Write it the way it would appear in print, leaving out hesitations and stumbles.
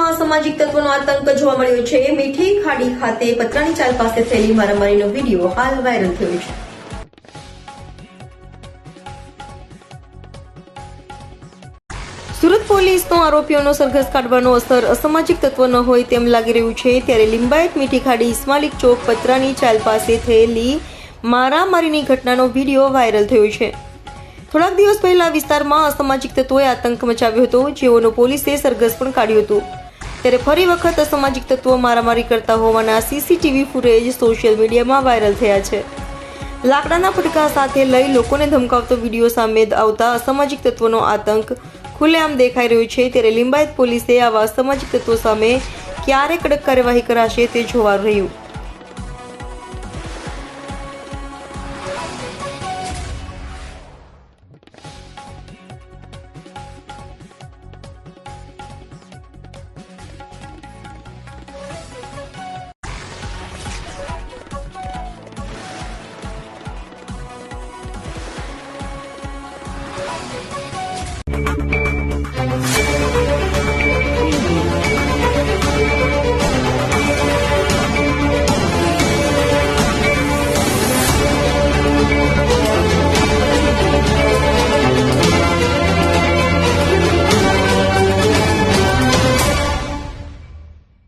સુરતમાં અસામાજિક તત્વોનો આતંક જોવા મળ્યો છે। મીઠી ખાડી ખાતે પતરાની ચાલ પાસે થયેલી મારામારીનો વિડીયો હાલ વાયરલ થયો છે। સુરત પોલીસનો આરોપીઓનો સરઘસ કાઢવાનો અસર અસામાજિક તત્વ ન હોય તેમ લાગી રહ્યું છે। ત્યારે લિંબાયત મીઠી ખાડી ઇસ્માલિક ચોક પતરાની ચાલ પાસે થયેલી મારામારીની ઘટનાનો વિડીયો વાયરલ થયો છે। થોડાક દિવસ પહેલા વિસ્તારમાં અસામાજિક તત્વોએ આતંક મચાવ્યો હતો, જેઓનો પોલીસે સરઘસ પણ કાઢ્યું હતું। ત્યારે ફરી વખત અસામાજિક તત્વો મારામારી કરતા હોવાના સીસીટીવી ફૂટેજ સોશિયલ મીડિયામાં વાયરલ થયા છે। લાકડાના ફટકા સાથે લઈ લોકોને ધમકાવતો વિડીયો સામે આવતા અસામાજિક તત્વોનો આતંક ખુલ્લેઆમ દેખાઈ રહ્યો છે। ત્યારે લિંબાયત પોલીસે આવા અસામાજિક તત્વો સામે ક્યારે કડક કાર્યવાહી કરાશે તે જોવાનું રહ્યું।